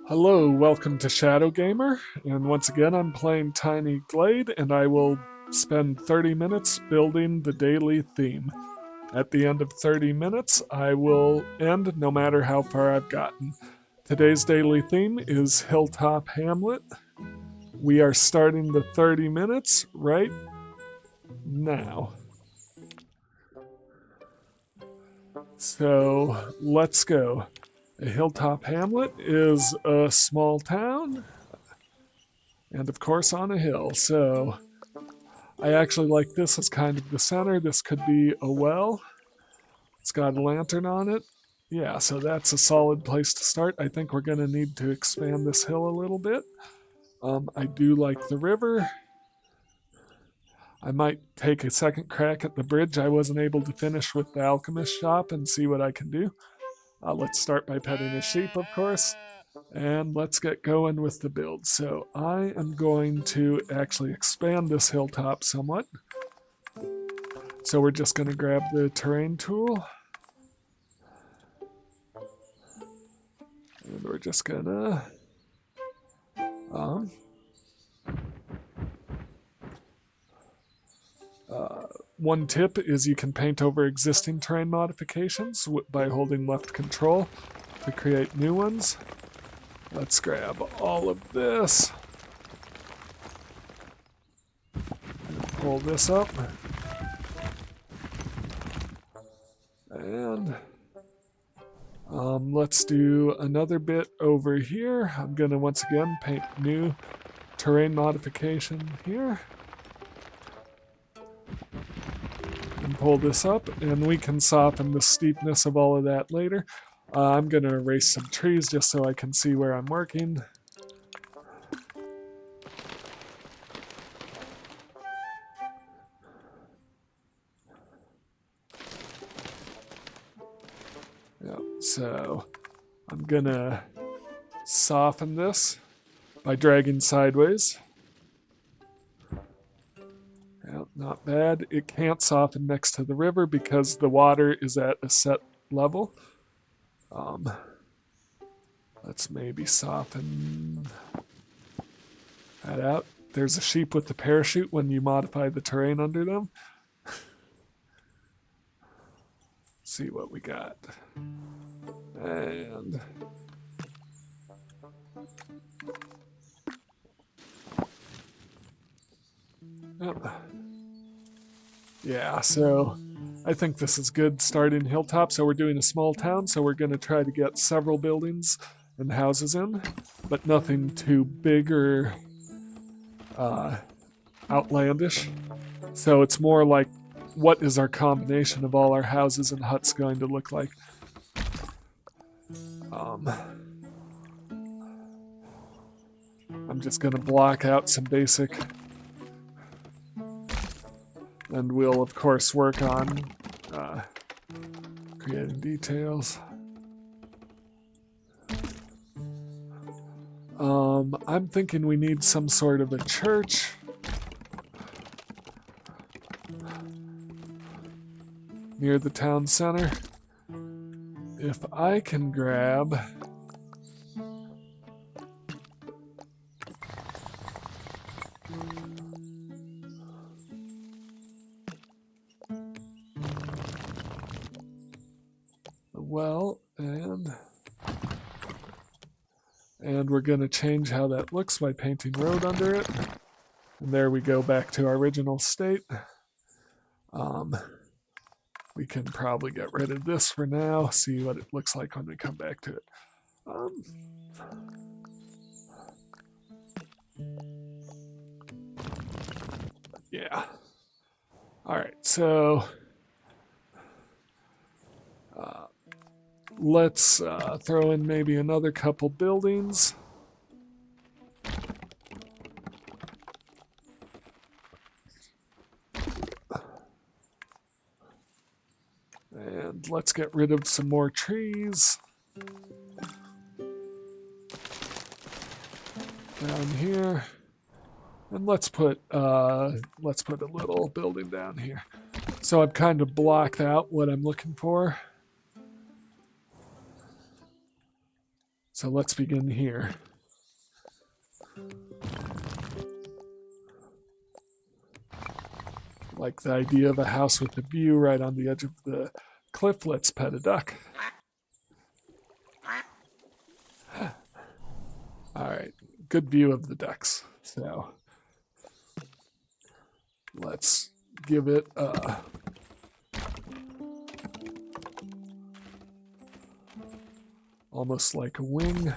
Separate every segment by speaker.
Speaker 1: Hello, welcome to Shadow Gamer, and once again I'm playing Tiny Glade, and I will spend 30 minutes building the daily theme. At the end of 30 minutes, I will end no matter how far I've gotten. Today's daily theme is Hilltop Hamlet. We are starting the 30 minutes right now. So let's go. A Hilltop Hamlet is a small town, and of course on a hill, so I actually like this as kind of the center. This could be a well. It's got a lantern on it. Yeah, so that's a solid place to start. I think we're going to need to expand this hill a little bit. I do like the river. I might take a second crack at the bridge I wasn't able to finish with the alchemist shop and see what I can do. Let's start by petting a sheep, of course. And let's get going with the build. So I am going to actually expand this hilltop somewhat. So we're just going to grab the terrain tool. And we're just going to one tip is you can paint over existing terrain modifications by holding left control to create new ones. Let's grab all of this. And pull this up. And let's do another bit over here. I'm going to once again paint new terrain modification here. And pull this up, and we can soften the steepness of all of that later. I'm going to erase some trees just so I can see where I'm working. Yep, so I'm going to soften this by dragging sideways. Yep, not bad. It can't soften next to the river because the water is at a set level. Let's maybe soften that out. There's a sheep with the parachute when you modify the terrain under them. See what we got. And yep. Yeah, so I think this is good starting Hilltop. So we're doing a small town, so we're going to try to get several buildings and houses in, but nothing too big or outlandish. So it's more like, what is our combination of all our houses and huts going to look like? I'm just going to block out some basic, and we'll of course work on creating details. I'm thinking we need some sort of a church. Near the town center. If I can grab the well, and we're going to change how that looks by painting road under it. And there we go, back to our original state. We can probably get rid of this for now, see what it looks like when we come back to it. Yeah. All right, so let's throw in maybe another couple buildings. And let's get rid of some more trees. Down here. And let's put a little building down here. So I've kind of blocked out what I'm looking for. So let's begin here. Like the idea of a house with a view right on the edge of the cliff. Let's pet a duck. Alright, good view of the ducks. So let's give it almost like a wing,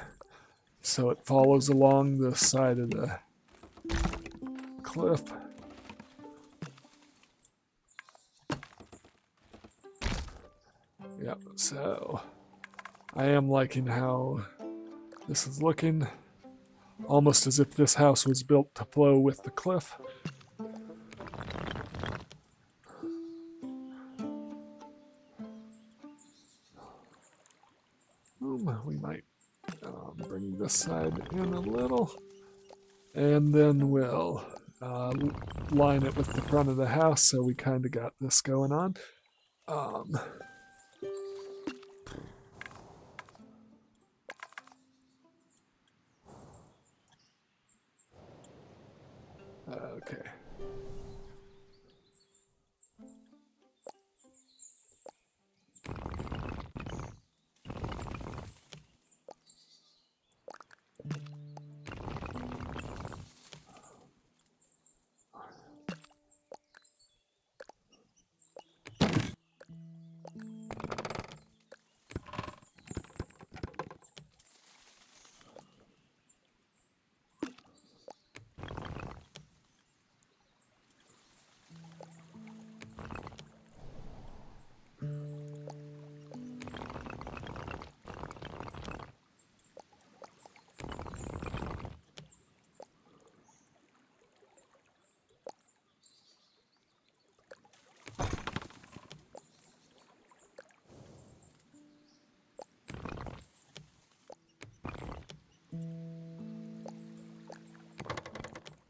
Speaker 1: so it follows along the side of the cliff. Yep, so I am liking how this is looking, almost as if this house was built to flow with the cliff. We might bring this side in a little, and then we'll line it with the front of the house, so we kind of got this going on. Okay.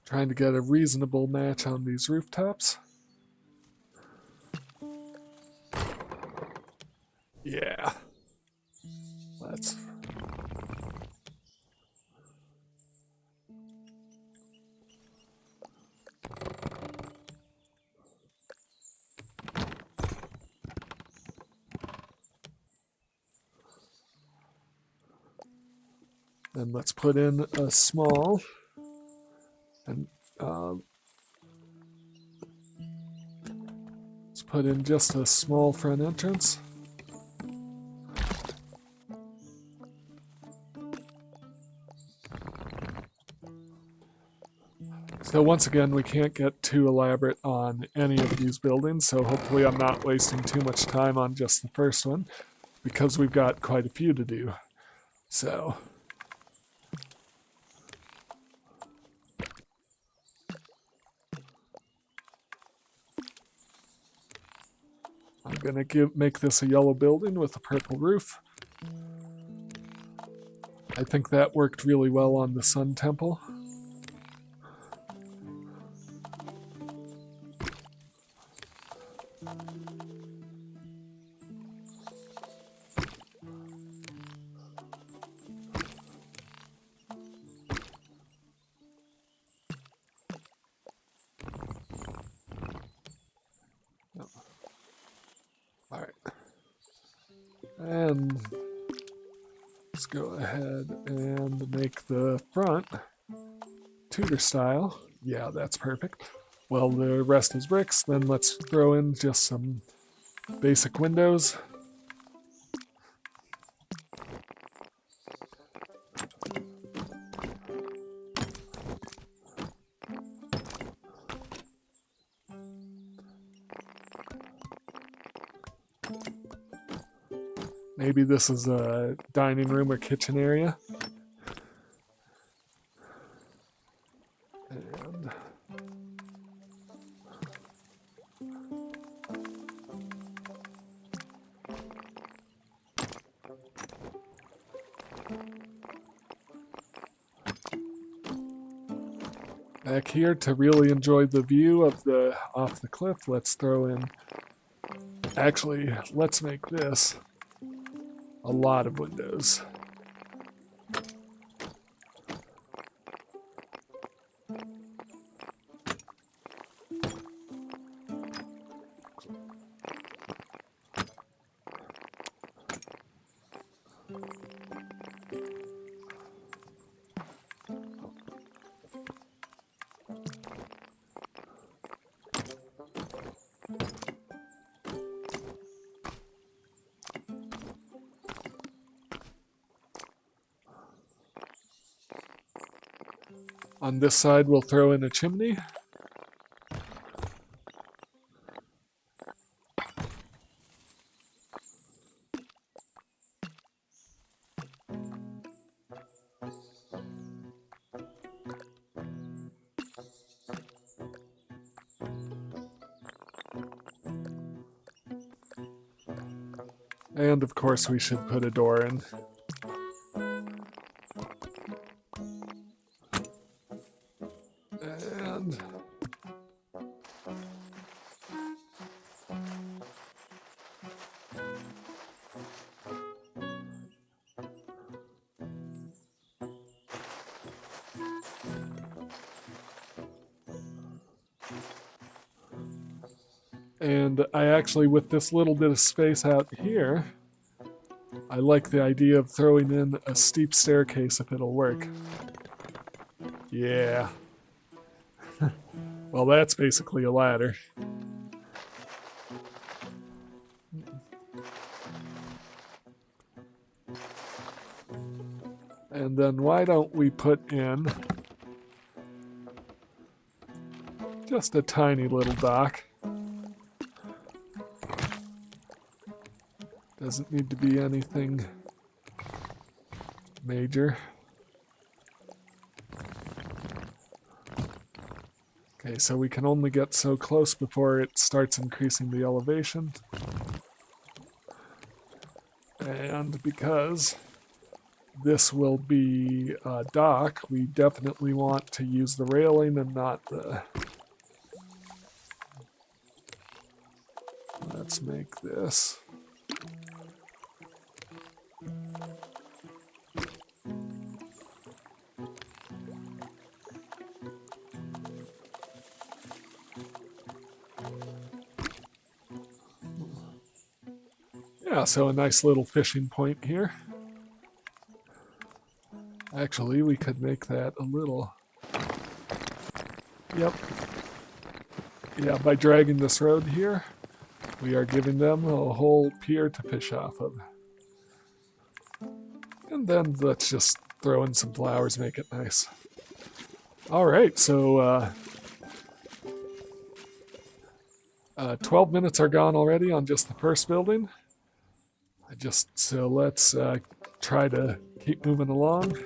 Speaker 1: Trying to get a reasonable match on these rooftops. Yeah. Let's... Then let's put in a small, and let's put in just a small front entrance. So once again, we can't get too elaborate on any of these buildings, so hopefully I'm not wasting too much time on just the first one, because we've got quite a few to do. So... I'm gonna make this a yellow building with a purple roof. I think that worked really well on the Sun Temple. Alright. And let's go ahead and make the front Tudor style. Yeah, that's perfect. Well, the rest is bricks. Then let's throw in just some basic windows. Maybe this is a dining room or kitchen area. And back here to really enjoy the view of off the cliff, let's throw in... Actually, let's make this a lot of windows. On this side, we'll throw in a chimney. And of course we should put a door in. And I actually, with this little bit of space out here, I like the idea of throwing in a steep staircase if it'll work. Yeah. Well, that's basically a ladder. And then why don't we put in just a tiny little dock. Doesn't need to be anything major. Okay, so we can only get so close before it starts increasing the elevation. And because this will be a dock, we definitely want to use the railing and not the... Let's make this. Yeah, so a nice little fishing point here. Actually, we could make that a little... Yep. Yeah, by dragging this road here, we are giving them a whole pier to fish off of. And then let's just throw in some flowers, make it nice. Alright, so 12 minutes are gone already on just the first building. So let's try to keep moving along.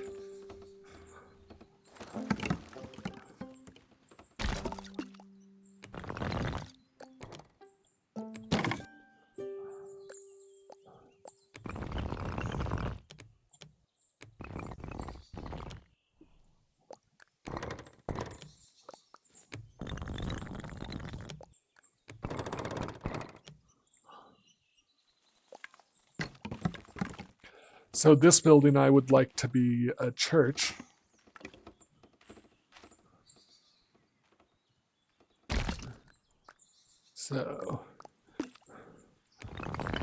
Speaker 1: So this building I would like to be a church. So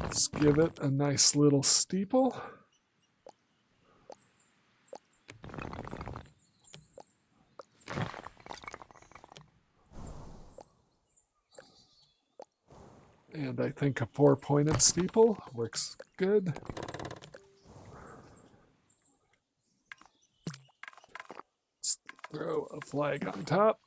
Speaker 1: let's give it a nice little steeple. And I think a 4-pointed steeple works good. Let's throw a flag on top.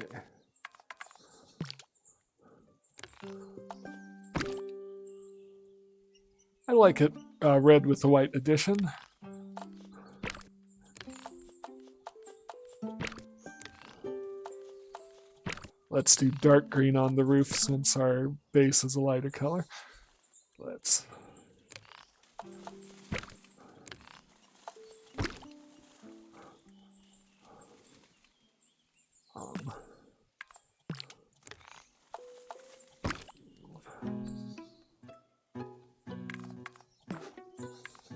Speaker 1: Okay. I like it red with the white addition. Let's do dark green on the roof since our base is a lighter color. Let's...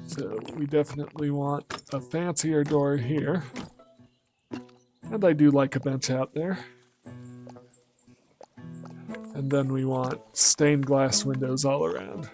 Speaker 1: So we definitely want a fancier door here. And I do like a bench out there. And then we want stained glass windows all around.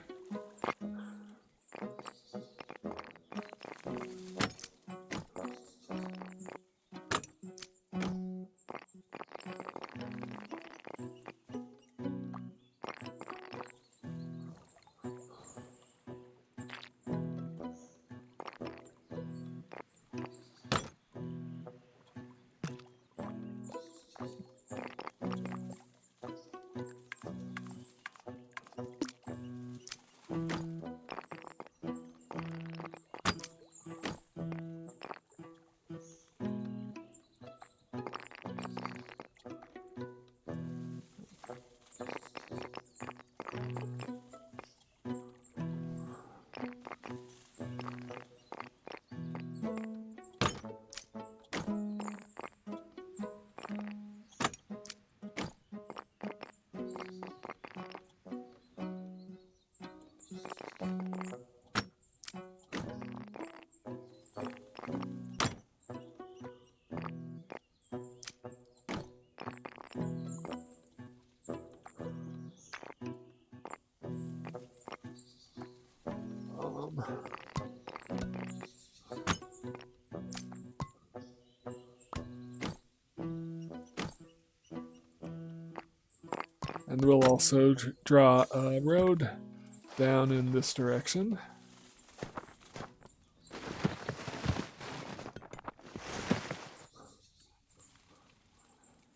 Speaker 1: And we'll also draw a road down in this direction.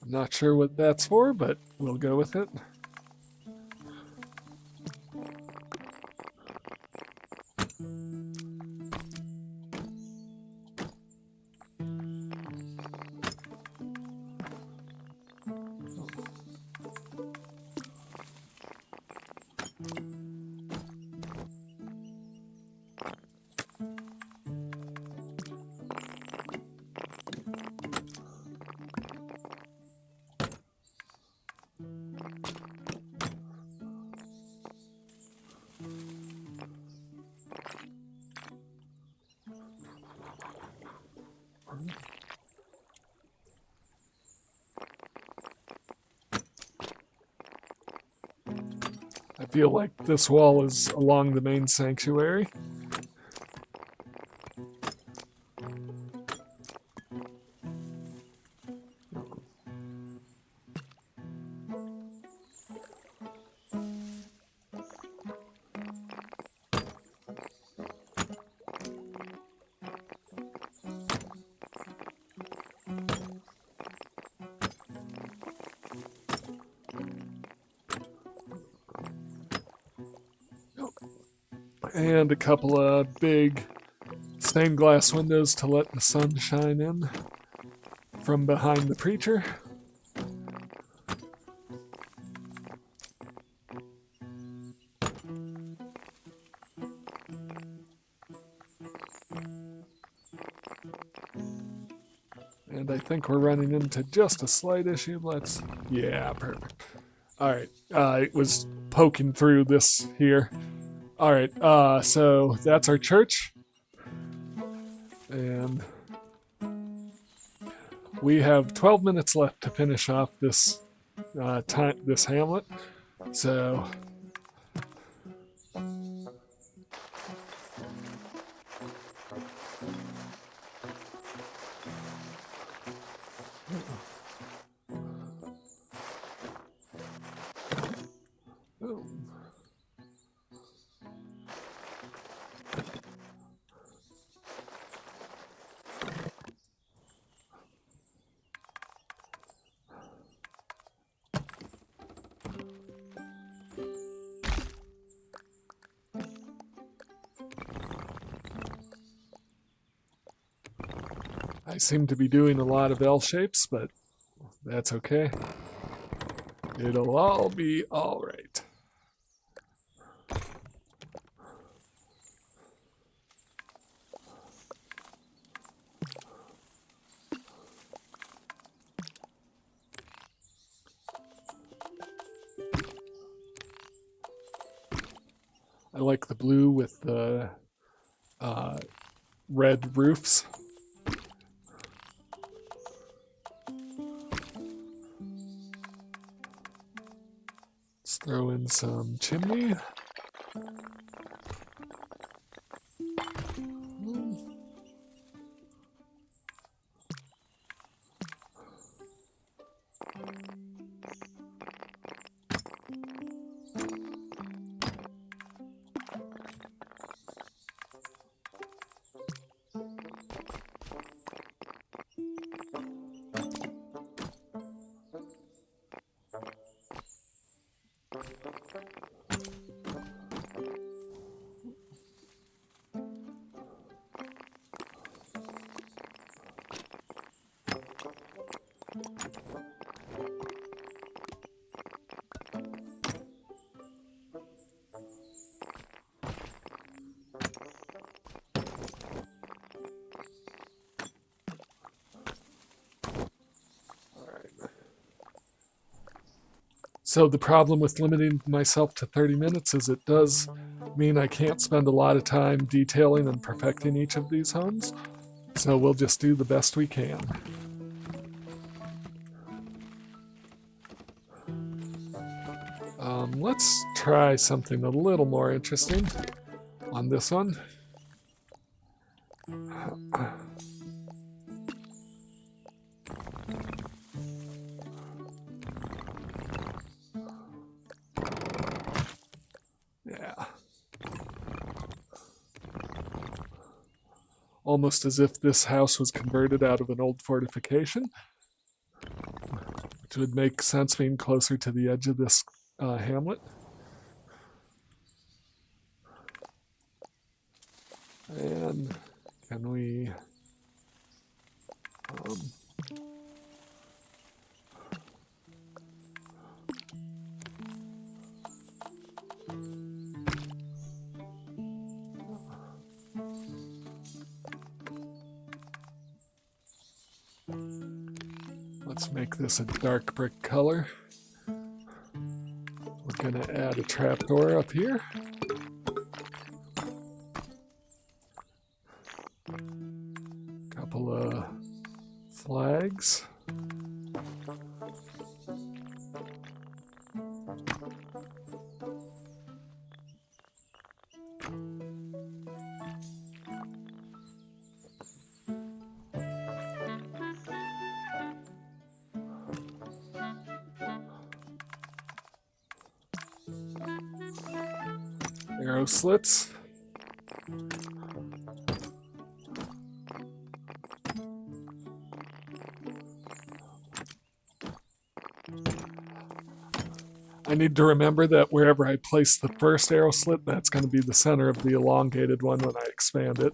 Speaker 1: I'm not sure what that's for, but we'll go with it. I feel like this wall is along the main sanctuary. And a couple of big stained glass windows to let the sun shine in from behind the preacher. And I think we're running into just a slight issue. Yeah, perfect. All right, it was poking through this here. All right, so that's our church. And we have 12 minutes left to finish off this this Hamlet. So I seem to be doing a lot of L shapes, but that's okay. It'll all be all right. I like the blue with the red roofs. Let's throw in some chimney. So the problem with limiting myself to 30 minutes is it does mean I can't spend a lot of time detailing and perfecting each of these homes. So we'll just do the best we can. Let's try something a little more interesting on this one. almost as if this house was converted out of an old fortification, which would make sense being closer to the edge of this hamlet. And can we... let's make this a dark brick color. We're going to add a trapdoor up here. Couple of flags. Arrow slits. I need to remember that wherever I place the first arrow slit, that's going to be the center of the elongated one when I expand it.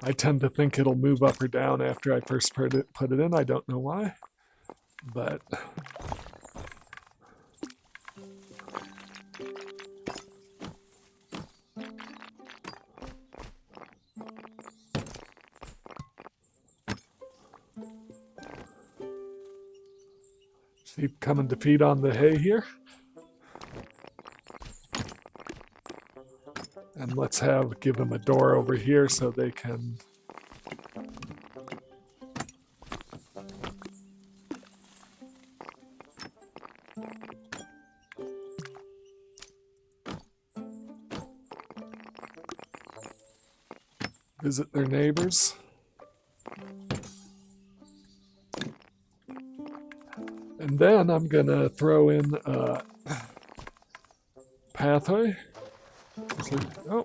Speaker 1: I tend to think it'll move up or down after I first put it in. I don't know why, but... Sheep coming to feed on the hay here. And let's give them a door over here so they can... visit their neighbors. And then I'm going to throw in a pathway. Oh.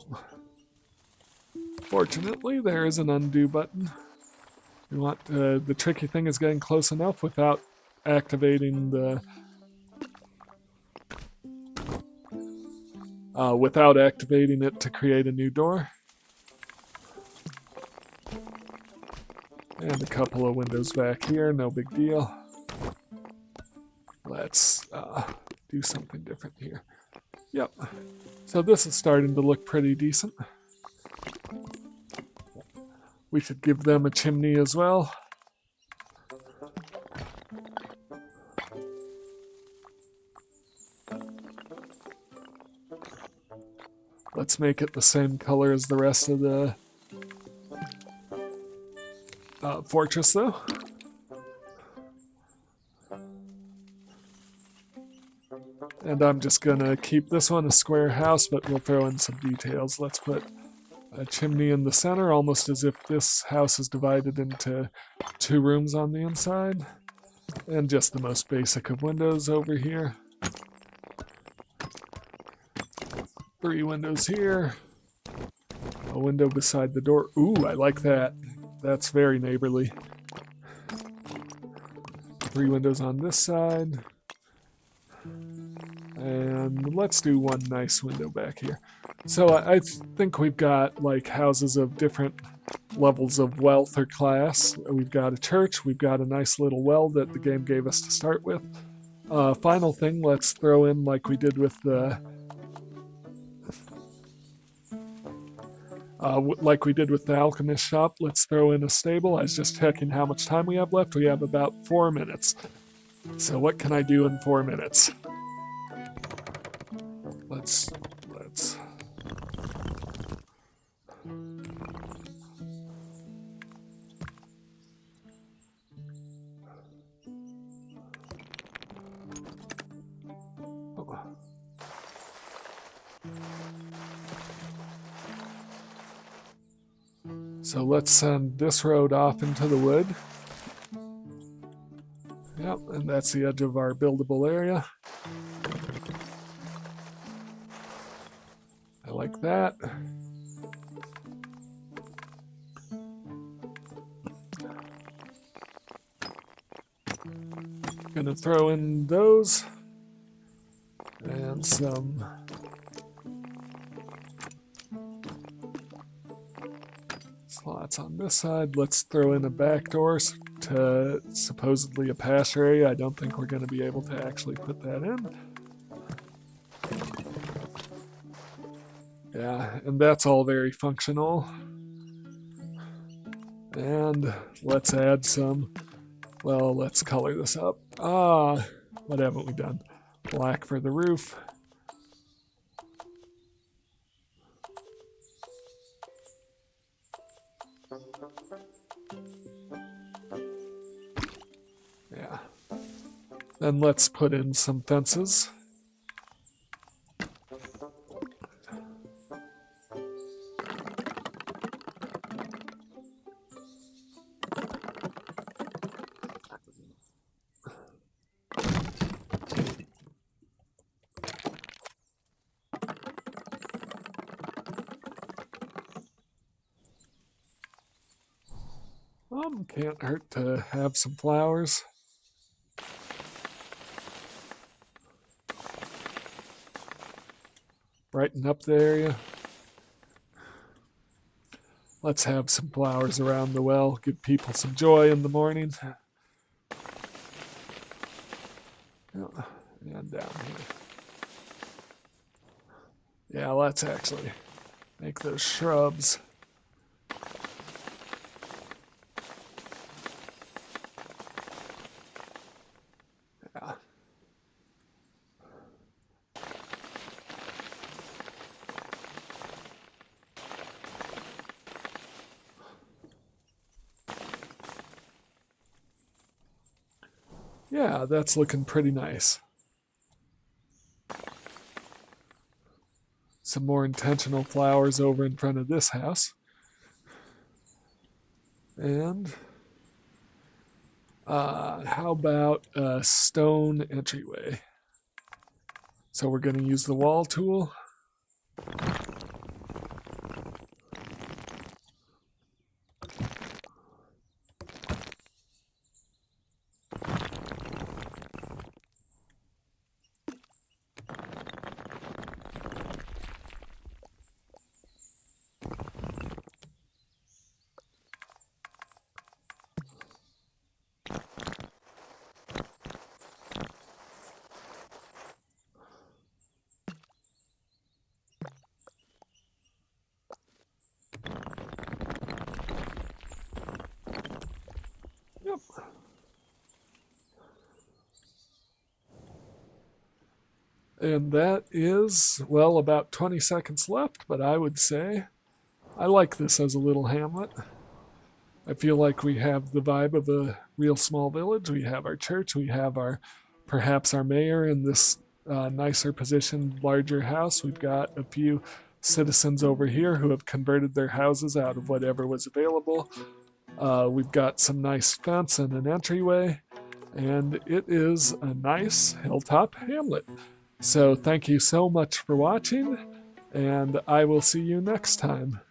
Speaker 1: Fortunately, there is an undo button. We want the tricky thing is getting close enough without activating the... without activating it to create a new door. And a couple of windows back here, no big deal. Let's do something different here. Yep. So this is starting to look pretty decent. We should give them a chimney as well. Let's make it the same color as the rest of the fortress, though. And I'm just going to keep this one a square house, but we'll throw in some details. Let's put a chimney in the center, almost as if this house is divided into 2 rooms on the inside. And just the most basic of windows over here. 3 windows here. A window beside the door. Ooh, I like that. That's very neighborly. 3 windows on this side. And let's do 1 nice window back here. So I think we've got like houses of different levels of wealth or class. We've got a church, we've got a nice little well that the game gave us to start with. Final thing, let's throw in like we did with the... like we did with the alchemist shop, let's throw in a stable. I was just checking how much time we have left. We have about 4 minutes. So what can I do in 4 minutes? Let's... So let's send this road off into the wood. Yep, and that's the edge of our buildable area. I like that. Gonna throw in those and some slots on this side. Let's throw in a back door to supposedly a pasture area. I don't think we're going to be able to actually put that in. Yeah, and that's all very functional. And let's add some, well, let's color this up. What haven't we done? Black for the roof. Yeah. Then let's put in some fences. Can't hurt to have some flowers. Brighten up the area. Let's have some flowers around the well, give people some joy in the morning. And down here. Yeah, let's actually make those shrubs. Yeah. Yeah, that's looking pretty nice. Some more intentional flowers over in front of this house. And how about a stone entryway? So we're going to use the wall tool. Yep. And that is, well, about 20 seconds left, but I would say I like this as a little hamlet. I feel like we have the vibe of a real small village. We have our church, we have perhaps our mayor in this nicer positioned, larger house. We've got a few citizens over here who have converted their houses out of whatever was available. We've got some nice fence and an entryway, and it is a nice hilltop hamlet. So thank you so much for watching, and I will see you next time.